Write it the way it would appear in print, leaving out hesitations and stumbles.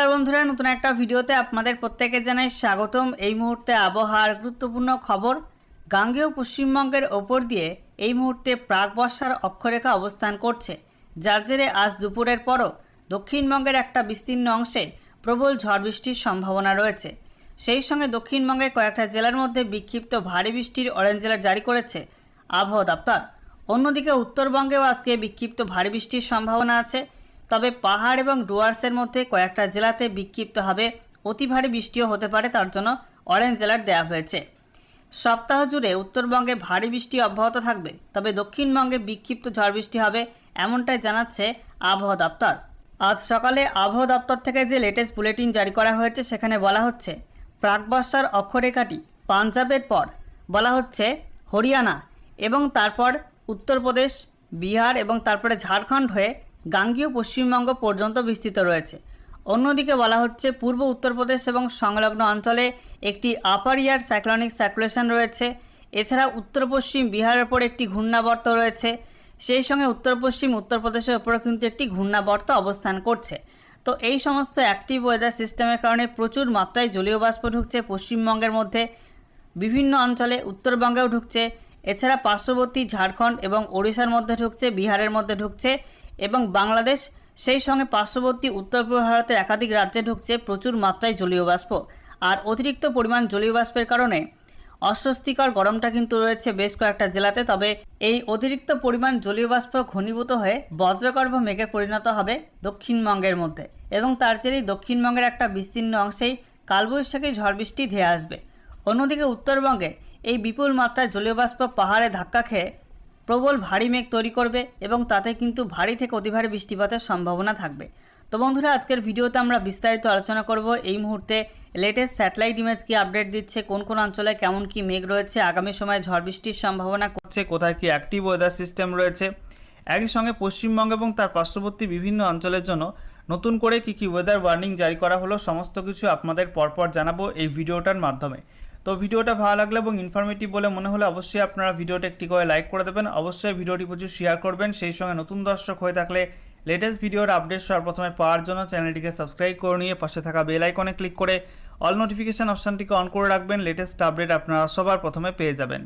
নমস্কার বন্ধুরা, নতুন একটা ভিডিওতে আপনাদের প্রত্যেকে জানাই স্বাগতম। এই মুহূর্তে আবহাওয়ার গুরুত্বপূর্ণ খবর। গাঙ্গেয় পশ্চিমবঙ্গের ওপর দিয়ে এই মুহূর্তে প্রাক বর্ষার অক্ষরেখা অবস্থান করছে, যার জেরে আজ দুপুরের পরও দক্ষিণবঙ্গের একটা বিস্তীর্ণ অংশে প্রবল ঝড় বৃষ্টির সম্ভাবনা রয়েছে। সেই সঙ্গে দক্ষিণবঙ্গের কয়েকটা জেলার মধ্যে বিক্ষিপ্ত ভারী বৃষ্টির অরেঞ্জ অ্যালার্ট জারি করেছে আবহাওয়া দপ্তর। অন্যদিকে উত্তরবঙ্গেও আজকে বিক্ষিপ্ত ভারী বৃষ্টির সম্ভাবনা আছে, তবে পাহাড় এবং ডুয়ার্সের মধ্যে কয়েকটা জেলাতে বিক্ষিপ্তভাবে অতি ভারী বৃষ্টিও হতে পারে, তার জন্য অরেঞ্জ অ্যালার্ট দেওয়া হয়েছে। সপ্তাহ জুড়ে উত্তরবঙ্গে ভারী বৃষ্টি অব্যাহত থাকবে, তবে দক্ষিণবঙ্গে বিক্ষিপ্ত ঝড় বৃষ্টি হবে, এমনটাই জানাচ্ছে আবহাওয়া দপ্তর। আজ সকালে আবহাওয়া দপ্তর থেকে যে লেটেস্ট বুলেটিন জারি করা হয়েছে সেখানে বলা হচ্ছে প্রাক বর্ষার অক্ষরেখাটি পাঞ্জাবের পর বলা হচ্ছে হরিয়ানা এবং তারপর উত্তরপ্রদেশ, বিহার এবং তারপরে ঝাড়খণ্ড হয়ে গাঙ্গেয় পশ্চিমবঙ্গ পর্যন্ত বিস্তৃত রয়েছে। অন্যদিকে বলা হচ্ছে পূর্ব উত্তরপ্রদেশ এবং সংলগ্ন অঞ্চলে একটি আপার ইয়ার সাইক্লোনিক সার্কুলেশন রয়েছে। এছাড়া উত্তর পশ্চিম বিহারের ওপর একটি ঘূর্ণাবর্ত রয়েছে, সেই সঙ্গে উত্তর পশ্চিম উত্তরপ্রদেশের ওপরও কিন্তু একটি ঘূর্ণাবর্ত অবস্থান করছে। তো এই সমস্ত অ্যাক্টিভ ওয়েদার সিস্টেমের কারণে প্রচুর মাত্রায় জলীয় বাষ্প ঢুকছে পশ্চিমবঙ্গের মধ্যে, বিভিন্ন অঞ্চলে উত্তরবঙ্গেও ঢুকছে। এছাড়া পার্শ্ববর্তী ঝাড়খণ্ড এবং ওড়িশার মধ্যে ঢুকছে, বিহারের মধ্যে ঢুকছে এবং বাংলাদেশ, সেই সঙ্গে পার্শ্ববর্তী উত্তর পূর্ব ভারতের একাধিক রাজ্যে ঢুকছে প্রচুর মাত্রায় জলীয় বাষ্প। আর অতিরিক্ত পরিমাণ জলীয় বাষ্পের কারণে অস্বস্তিকর গরমটা কিন্তু রয়েছে বেশ কয়েকটা জেলাতে। তবে এই অতিরিক্ত পরিমাণ জলীয় বাষ্প ঘনীভূত হয়ে বজ্রগর্ভ মেঘে পরিণত হবে দক্ষিণবঙ্গের মধ্যে, এবং তার জেরেই দক্ষিণবঙ্গের একটা বিস্তীর্ণ অংশেই কালবৈশাখী ঝড় বৃষ্টি ধেয়ে আসবে। অন্যদিকে উত্তরবঙ্গে এই বিপুল মাত্রায় জলীয় বাষ্প পাহাড়ে ধাক্কা খেয়ে প্রবল ভারী মেঘ তৈরি করবে এবং তাতে কিন্তু ভারী থেকে অতি ভারী বৃষ্টিপাতের সম্ভাবনা থাকবে। তো বন্ধুরা, আজকের ভিডিওতে আমরা বিস্তারিত আলোচনা করব এই মুহূর্তে লেটেস্ট স্যাটেলাইট ইমেজ কি আপডেট দিচ্ছে, কোন কোন অঞ্চলে কেমন কি মেঘ রয়েছে, আগামী সময়ে ঝড় বৃষ্টির সম্ভাবনা করছে, কোথায় কি অ্যাক্টিভ ওয়েদার সিস্টেম রয়েছে, একই সঙ্গে পশ্চিমবঙ্গ এবং তার পার্শ্ববর্তী বিভিন্ন অঞ্চলের জন্য নতুন করে কি কি ওয়েদার ওয়ার্নিং জারি করা হলো, সমস্ত কিছু আপনাদের পরপর জানাবো এই ভিডিওটার মাধ্যমে। তো ভিডিওটা ভালো লাগলে এবং ইনফরমেটিভ বলে মনে হলে অবশ্যই আপনারা ভিডিওটা একটি করে লাইক করে দেবেন, অবশ্যই ভিডিওটি প্রচুর শেয়ার করবেন। সেই সঙ্গে নতুন দর্শক হয়ে থাকলে লেটেস্ট ভিডিওর আপডেট সর্বপ্রথমে পাওয়ার জন্য চ্যানেলটিকে সাবস্ক্রাইব করে নিয়ে পাশে থাকা বেল আইকনে ক্লিক করে অল নোটিফিকেশান অপশানটিকে অন করে রাখবেন। লেটেস্ট আপডেট আপনারা সবার প্রথমে পেয়ে যাবেন।